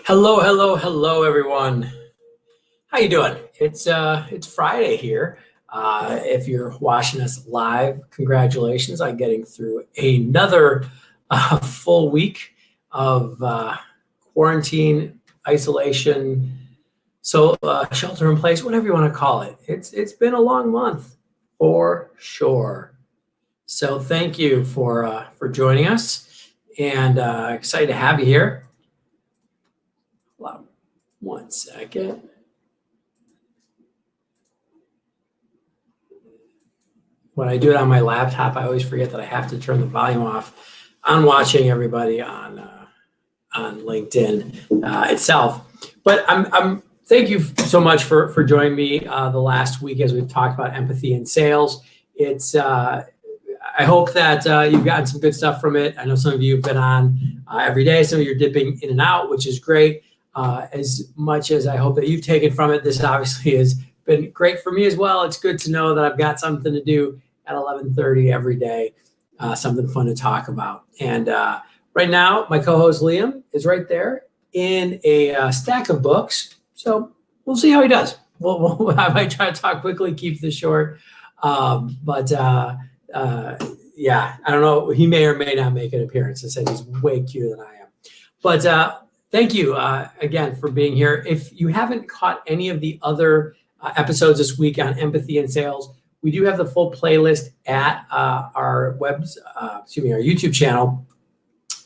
Hello, hello, hello, everyone. How you doing? It's Friday here. If you're watching us live, congratulations on getting through another full week of quarantine, isolation, shelter in place, whatever you want to call it. It's been a long month for sure. So thank you for joining us, and excited to have you here. Hold on one second. When I do it on my laptop, I always forget that I have to turn the volume off on watching everybody on LinkedIn itself. But I'm thank you so much for joining me the last week as we've talked about empathy in sales. It's I hope that you've gotten some good stuff from it. I know some of you have been on every day. Some of you are dipping in and out, which is great. As much as I hope that you've taken from it, this obviously has been great for me as well. It's good to know that I've got something to do at 11:30 every day, something fun to talk about. And right now, my co-host Liam is right there in a stack of books. So we'll see how he does. I might try to talk quickly, keep this short. Yeah, I don't know. He may or may not make an appearance. I said he's way cuter than I am. But thank you again for being here. If you haven't caught any of the other episodes this week on empathy and sales, we do have the full playlist at our YouTube channel.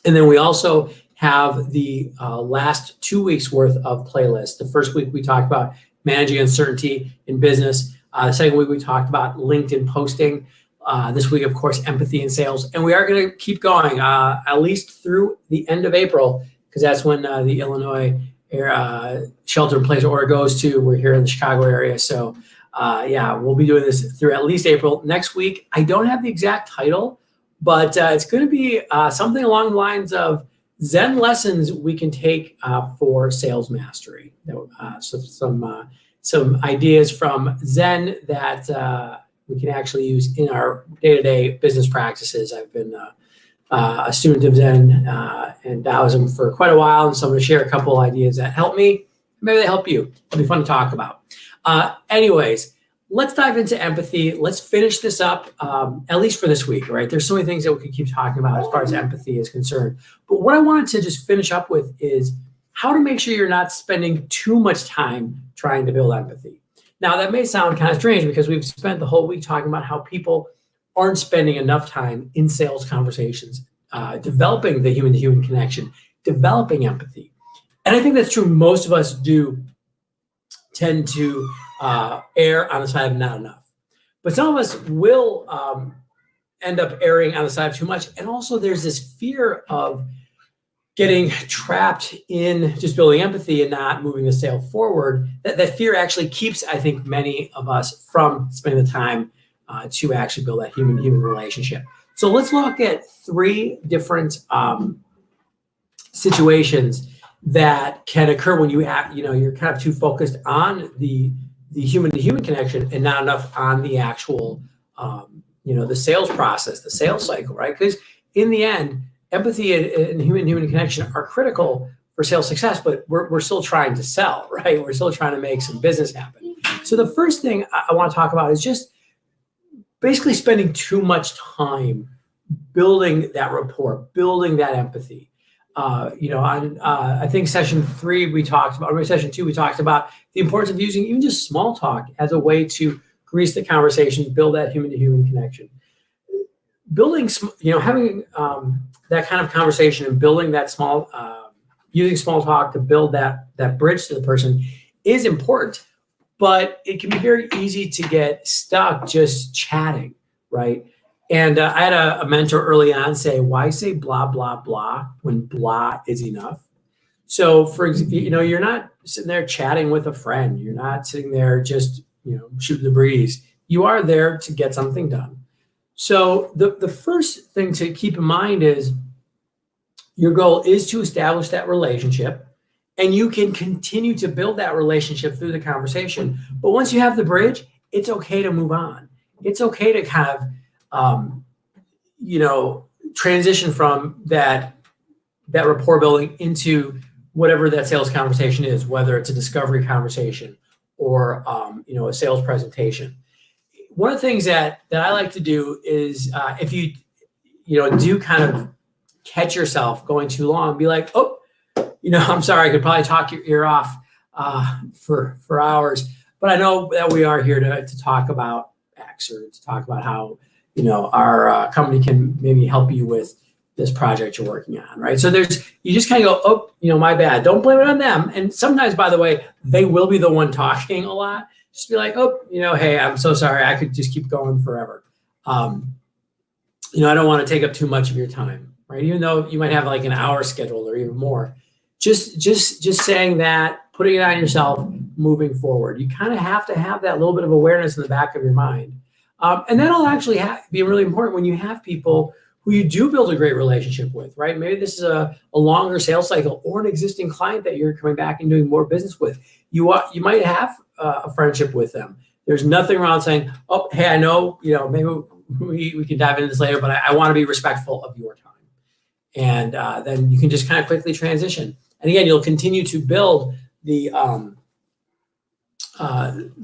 And then we also have the last 2 weeks worth of playlists. The first week we talked about managing uncertainty in business. The second week we talked about LinkedIn posting. This week, of course, empathy and sales. And we are going to keep going at least through the end of April, because that's when the Illinois shelter in place order goes to. We're here in the Chicago area. So yeah, we'll be doing this through at least April. Next week, I don't have the exact title, but it's going to be something along the lines of Zen lessons we can take for sales mastery. So some ideas from Zen that we can actually use in our day-to-day business practices. I've been a student of Zen and Taoism for quite a while, and so I'm going to share a couple ideas that help me. Maybe they help you. It'll be fun to talk about. Anyways, let's dive into empathy. Let's finish this up, at least for this week, right? There's so many things that we could keep talking about as far as empathy is concerned. But what I wanted to just finish up with is how to make sure you're not spending too much time trying to build empathy. Now, that may sound kind of strange because we've spent the whole week talking about how people aren't spending enough time in sales conversations, developing the human-to-human connection, developing empathy. And I think that's true. Most of us do tend to err on the side of not enough. But some of us will end up erring on the side of too much. And also there's this fear of getting trapped in just building empathy and not moving the sale forward. That fear actually keeps, I think, many of us from spending the time to actually build that human-to-human relationship. So let's look at 3 different situations that can occur when you're kind of too focused on the human-to-human connection and not enough on the actual, the sales process, the sales cycle, right? Because in the end, empathy and human-to-human connection are critical for sales success, but we're still trying to sell, right? We're still trying to make some business happen. So the first thing I want to talk about is just basically spending too much time building that rapport, building that empathy. I think session 2 we talked about the importance of using even just small talk as a way to grease the conversation, build that human-to-human connection. Having that kind of conversation and building that using small talk to build that bridge to the person is important, but it can be very easy to get stuck just chatting, right? And I had a mentor early on say, why say blah, blah, blah when blah is enough? So for example, you're not sitting there chatting with a friend. You're not sitting there just, shooting the breeze. You are there to get something done. So the first thing to keep in mind is your goal is to establish that relationship, and you can continue to build that relationship through the conversation. But once you have the bridge, it's okay to move on. It's okay to kind of transition from that rapport building into whatever that sales conversation is, whether it's a discovery conversation or a sales presentation. One of the things that I like to do is if you do kind of catch yourself going too long, be like, oh, I'm sorry, I could probably talk your ear off for hours, but I know that we are here to talk about X, or to talk about how our company can maybe help you with this project you're working on, right? So you just kind of go, oh, my bad. Don't blame it on them. And sometimes, by the way, they will be the one talking a lot. Just be like, oh, hey, I'm so sorry. I could just keep going forever. I don't want to take up too much of your time, right? Even though you might have like an hour scheduled or even more. Just saying that, putting it on yourself, moving forward. You kind of have to have that little bit of awareness in the back of your mind. And that'll actually be really important when you have people who you do build a great relationship with, right? Maybe this is a longer sales cycle or an existing client that you're coming back and doing more business with. You might have a friendship with them. There's nothing wrong saying, oh, hey, I know, maybe we can dive into this later, but I want to be respectful of your time. And then you can just kind of quickly transition. And again, you'll continue to build the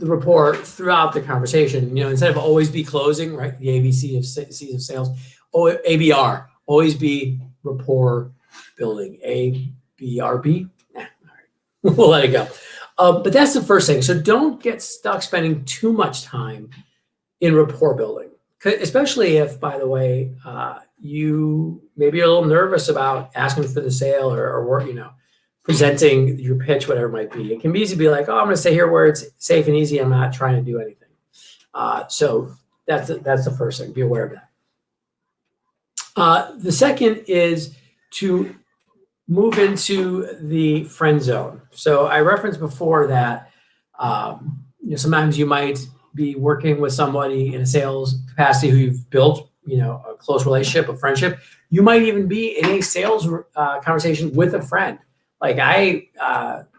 rapport throughout the conversation. Instead of always be closing, right? The ABC of C's of sales, ABR, always be rapport building. ABRB, all right, we'll let it go. But that's the first thing. So don't get stuck spending too much time in rapport building, especially if, by the way, you maybe are a little nervous about asking for the sale or presenting your pitch, whatever it might be. It can be easy to be like, oh, I'm going to stay here where it's safe and easy. I'm not trying to do anything. So that's the first thing. Be aware of that. The second is to move into the friend zone. So I referenced before that sometimes you might be working with somebody in a sales capacity who you've built a close relationship, a friendship. You might even be in a sales conversation with a friend. Like I,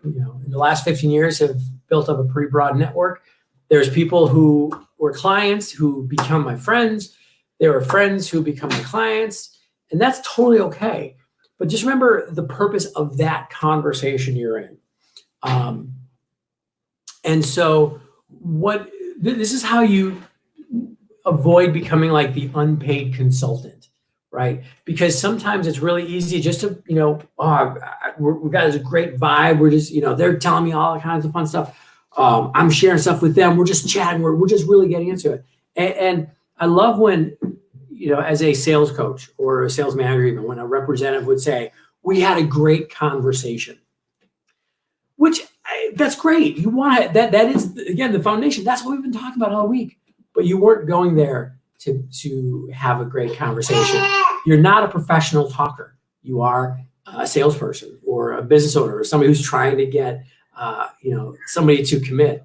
in the last 15 years have built up a pretty broad network. There's people who were clients who become my friends. There are friends who become my clients, and that's totally okay. But just remember the purpose of that conversation you're in. And so this is how you avoid becoming like the unpaid consultant, right? Because sometimes it's really easy just to, we've got this great vibe. We're just, they're telling me all kinds of fun stuff. I'm sharing stuff with them. We're just chatting. We're just really getting into it. And I love when, as a sales coach or a sales manager, even when a representative would say, we had a great conversation, that's great. You want that is, again, the foundation. That's what we've been talking about all week. But you weren't going there to have a great conversation. You're not a professional talker. You are a salesperson or a business owner or somebody who's trying to get, somebody to commit.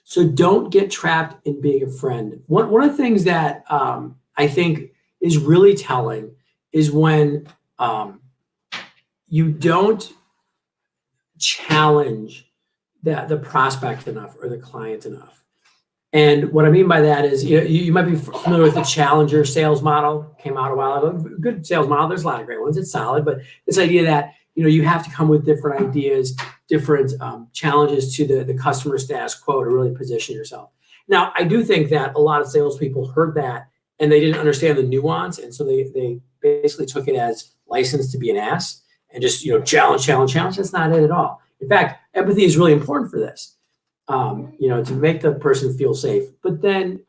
So don't get trapped in being a friend. One of the things that I think is really telling is when you don't challenge the prospect enough or the client enough. And what I mean by that is, you might be familiar with the Challenger sales model, came out a while ago. Good sales model. There's a lot of great ones. It's solid, but this idea that, you have to come with different ideas, different challenges to the customer status quo to really position yourself. Now, I do think that a lot of salespeople heard that and they didn't understand the nuance. And so they basically took it as license to be an ass and just, challenge. That's not it at all. In fact, empathy is really important for this. To make the person feel safe, but then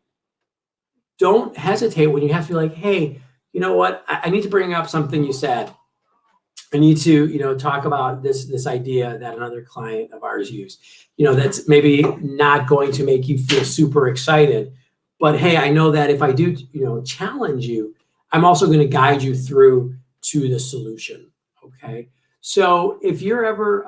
don't hesitate when you have to be like, hey, you know what? I need to bring up something you said. I need to, talk about this idea that another client of ours used, that's maybe not going to make you feel super excited, but hey, I know that if I do, challenge you, I'm also going to guide you through to the solution. Okay. So if you're ever,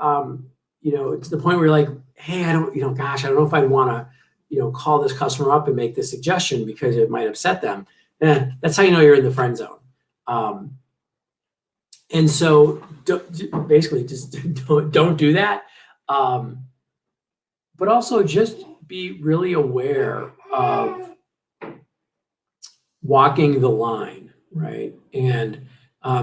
to the point where you're like, hey, I don't know if I want to, call this customer up and make this suggestion because it might upset them. That's how you know you're in the friend zone. And so basically just don't do that. But also just be really aware of walking the line, right? And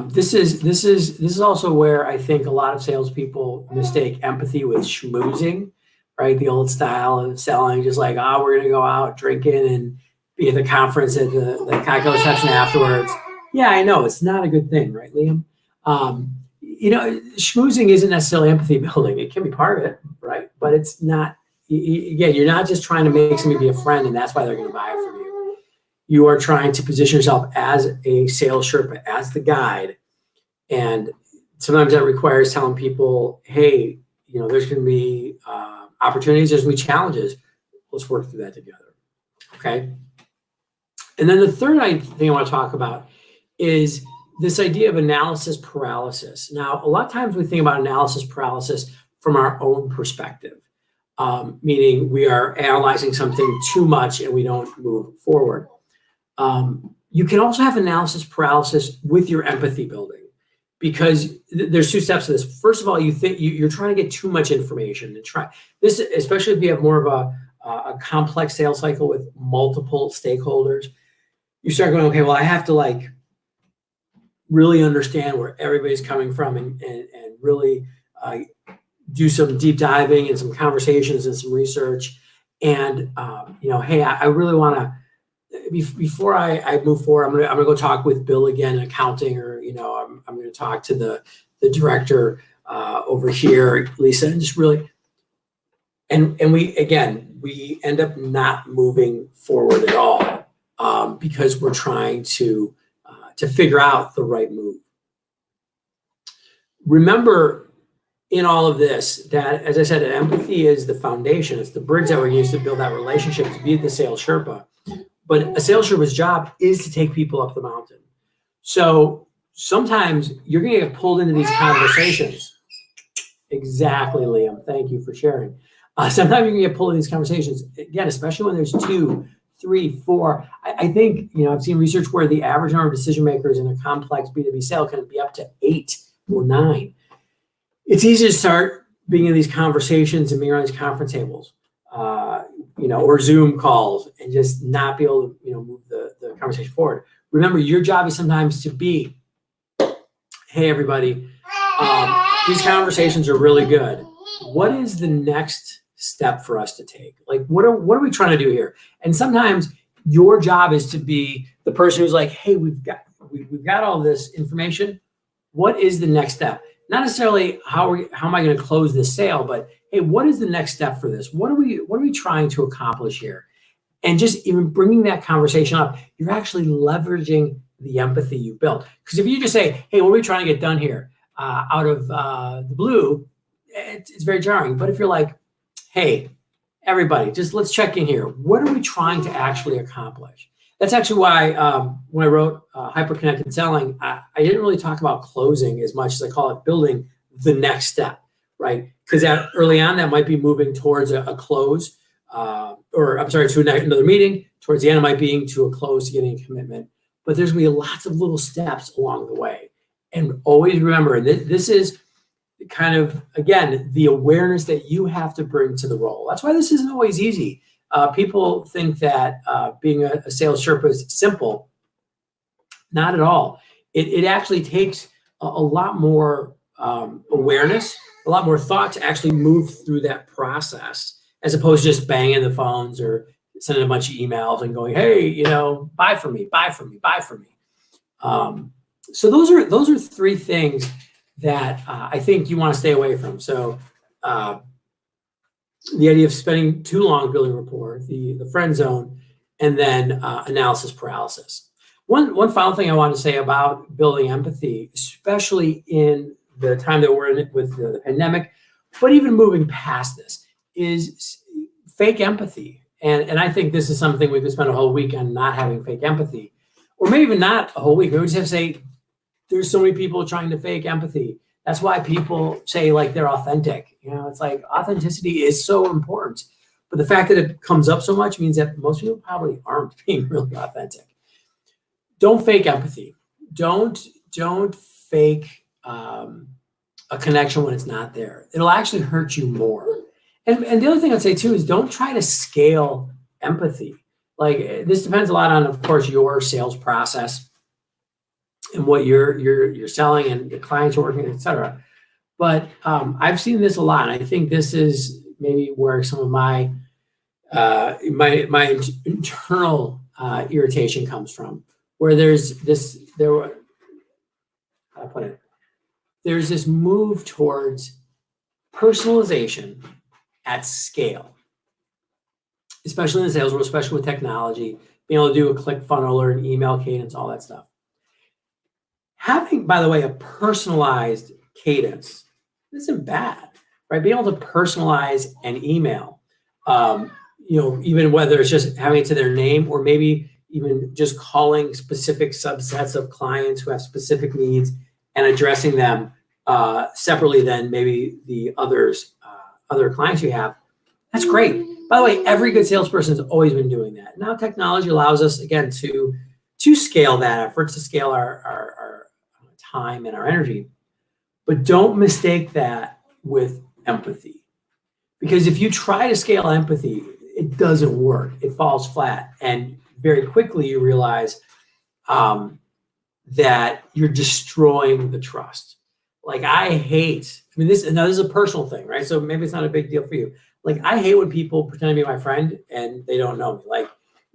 This is also where I think a lot of salespeople mistake empathy with schmoozing, right? The old style of selling, just like, oh, we're gonna go out drinking and be at the conference at the cocktail reception afterwards. Yeah, I know it's not a good thing, right, Liam? Schmoozing isn't necessarily empathy building. It can be part of it, right? But it's not. Again, you're not just trying to make somebody be a friend, and that's why they're going to buy it from you. You are trying to position yourself as a sales Sherpa, as the guide. And sometimes that requires telling people, hey, there's going to be opportunities, there's going to be challenges. Let's work through that together. Okay. And then the third thing I want to talk about is this idea of analysis paralysis. Now, a lot of times we think about analysis paralysis from our own perspective, meaning we are analyzing something too much and we don't move forward. You can also have analysis paralysis with your empathy building, because there's two steps to this. First of all, you think you're trying to get too much information, and try this, especially if you have more of a complex sales cycle with multiple stakeholders. You start going, okay, well, I have to really understand where everybody's coming from and really do some deep diving and some conversations and some research. And hey, I really want to, before I move forward, I'm gonna go talk with Bill again in accounting, or I'm gonna talk to the director over here, Lisa, and just really, and we end up not moving forward at all, because we're trying to figure out the right move. Remember, in all of this, that, as I said, empathy is the foundation. It's the bridge that we're used to build that relationship, to be the sales Sherpa. But a sales Sherpa's job is to take people up the mountain. So sometimes you're going to get pulled into these conversations. Exactly, Liam. Thank you for sharing. Sometimes you're going to get pulled into these conversations, again, especially when there's 2, 3, 4. I think, I've seen research where the average number of decision makers in a complex B2B sale can be up to 8 or 9. It's easy to start being in these conversations and being around these conference tables, or Zoom calls, and just not be able to, move the conversation forward. Remember, your job is sometimes to be, hey, everybody, these conversations are really good. What is the next step for us to take? What are we trying to do here? And sometimes your job is to be the person who's like, hey, we've got all this information. What is the next step? Not necessarily how am I going to close this sale, but hey, what is the next step for this? What are we trying to accomplish here? And just even bringing that conversation up, you're actually leveraging the empathy you built. Because if you just say, hey, what are we trying to get done here, out of the blue, it's very jarring. But if you're like, hey, everybody, just let's check in here. What are we trying to actually accomplish? That's actually why when I wrote Hyper-Connected Selling, I didn't really talk about closing as much as I call it building the next step, right? Because early on, that might be moving towards a close, to another meeting. Towards the end, it might be to a close, to getting a commitment. But there's going to be lots of little steps along the way. And always remember, and this is kind of, again, the awareness that you have to bring to the role. That's why this isn't always easy. People think that being a sales Sherpa is simple. Not at all. It actually takes a lot more awareness, a lot more thought to actually move through that process, as opposed to just banging the phones or sending a bunch of emails and going, hey, buy from me, buy from me, buy from me. So those are 3 things that I think you want to stay away from. So the idea of spending too long building rapport, the friend zone, and then analysis paralysis. One final thing I want to say about building empathy, especially in the time that we're in with the pandemic, but even moving past this, is fake empathy. And I think this is something we could spend a whole week on, not having fake empathy, or maybe even not a whole week. We just have to say, there's so many people trying to fake empathy. That's why people say they're authentic. It's like authenticity is so important. But the fact that it comes up so much means that most people probably aren't being really authentic. Don't fake empathy. Don't fake a connection when it's not there. It'll actually hurt you more. And the other thing I'd say too is don't try to scale empathy. This depends a lot on, of course, your sales process and what you're selling and the clients are working, et cetera. But I've seen this a lot, and I think this is maybe where some of my internal irritation comes from, where there's this how to put it, there's this move towards personalization at scale, especially in the sales world, especially with technology, being able to do a click funnel or an email cadence, all that stuff. Having, by the way, a personalized cadence isn't bad, right? Being able to personalize an email, even whether it's just having it to their name or maybe even just calling specific subsets of clients who have specific needs and addressing them separately than maybe the other clients you have. That's great. By the way, every good salesperson has always been doing that. Now technology allows us, again, to scale that effort, to scale our time and our energy. But don't mistake that with empathy. Because if you try to scale empathy, it doesn't work. It falls flat. And very quickly you realize that you're destroying the trust. Like this is a personal thing, right? So maybe it's not a big deal for you. Like I hate when people pretend to be my friend and they don't know me. Like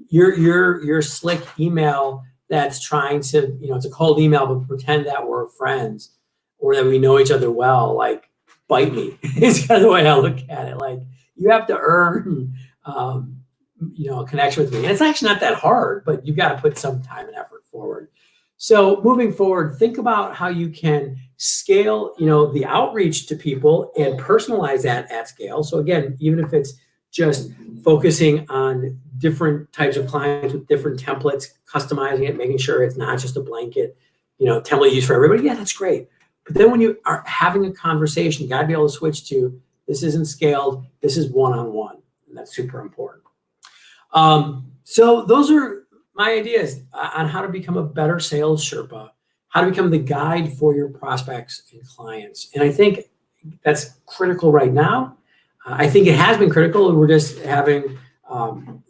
your slick email that's trying to, it's a cold email, but pretend that we're friends or that we know each other well, like bite me. It's kind of the way I look at it. Like you have to earn, a connection with me. And it's actually not that hard, but you've got to put some time and effort forward. So moving forward, think about how you can scale, the outreach to people and personalize that at scale. So again, even if it's just focusing on different types of clients with different templates, customizing it, making sure it's not just a blanket, template used for everybody. Yeah, that's great. But then when you are having a conversation, you got to be able to switch to, this isn't scaled, this is one-on-one. And that's super important. So those are my ideas on how to become a better sales Sherpa, how to become the guide for your prospects and clients. And I think that's critical right now. I think it has been critical. We're just having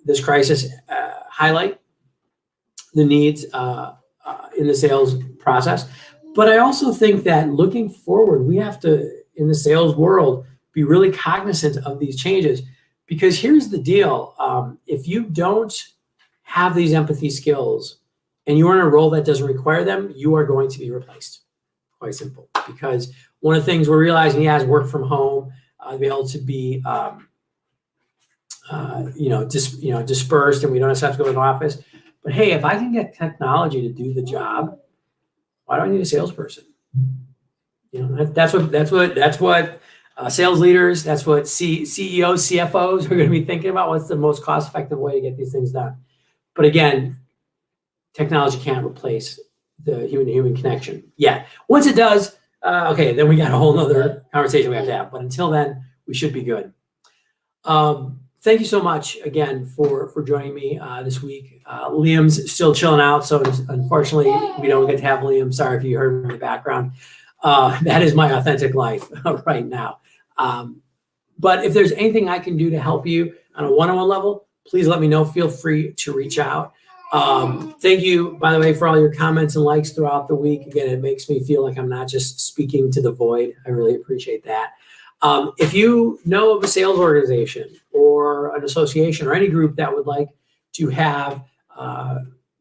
this crisis highlight the needs in the sales process. But I also think that looking forward, we have to, in the sales world, be really cognizant of these changes. Because here's the deal. If you don't have these empathy skills and you're in a role that doesn't require them, you are going to be replaced. Quite simple. Because one of the things we're realizing is work from home, be able to be, dispersed, and we don't have to go to an office. But hey, if I can get technology to do the job, why do I need a salesperson? That's what sales leaders, that's what CEOs, CFOs are going to be thinking about. What's the most cost-effective way to get these things done? But again, technology can't replace the human-to-human connection. Yeah, once it does, okay, then we got a whole nother conversation we have to have. But until then, we should be good. Thank you so much again for joining me this week. Liam's still chilling out, so unfortunately we don't get to have Liam. Sorry if you heard him in the background. That is my authentic life right now. But if there's anything I can do to help you on a one-on-one level, please let me know. Feel free to reach out. Thank you, by the way, for all your comments and likes throughout the week. Again, it makes me feel like I'm not just speaking to the void. I really appreciate that. If you know of a sales organization or an association or any group that would like to have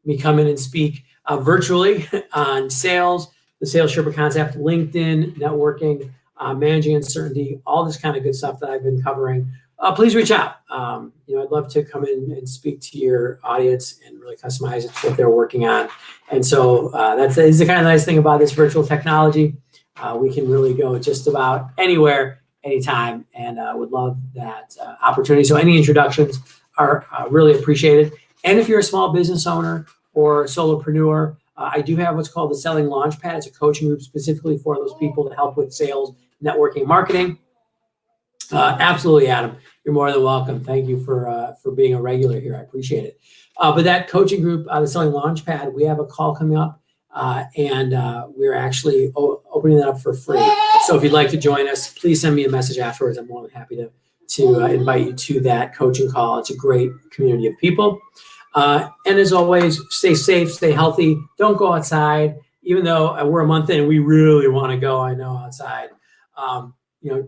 me come in and speak virtually on sales, the Sales Sherpa concept, LinkedIn, networking, managing uncertainty, all this kind of good stuff that I've been covering, please reach out. I'd love to come in and speak to your audience and really customize it to what they're working on. And so that's the kind of nice thing about this virtual technology. We can really go just about anywhere, anytime, and would love that opportunity. So any introductions are really appreciated. And if you're a small business owner or solopreneur, I do have what's called the Selling Launchpad. It's a coaching group specifically for those people to help with sales, networking, marketing. Absolutely, Adam. You're more than welcome. Thank you for being a regular here. I appreciate it. But that coaching group, the Selling Launchpad, we have a call coming up, and we're actually opening that up for free. So if you'd like to join us, please send me a message afterwards. I'm more than happy to invite you to that coaching call. It's a great community of people. And as always, stay safe, stay healthy. Don't go outside. even though we're a month in and we really want to go, I know, outside,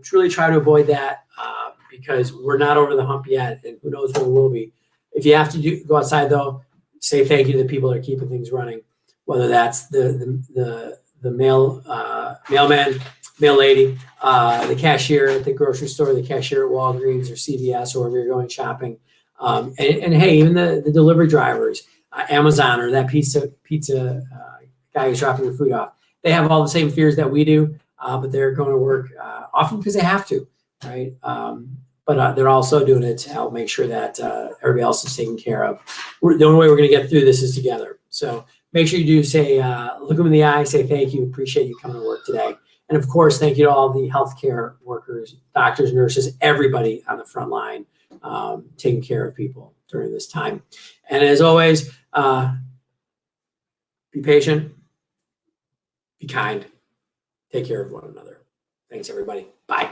truly try to avoid that because we're not over the hump yet, and who knows when we will be. If you have to go outside, though, say thank you to the people that are keeping things running, whether that's the mailman, mail lady, the cashier at the grocery store, the cashier at Walgreens or CVS, or wherever you're going shopping. And hey, even the delivery drivers, Amazon, or that pizza guy who's dropping your food off. They have all the same fears that we do, but they're going to work often because they have to, right? But they're also doing it to help make sure that everybody else is taken care of. The only way we're going to get through this is together. So make sure you do say, look them in the eye, say thank you, appreciate you coming to work today. And of course, thank you to all the healthcare workers, doctors, nurses, everybody on the front line taking care of people during this time. And as always, be patient, be kind, take care of one another. Thanks, everybody. Bye.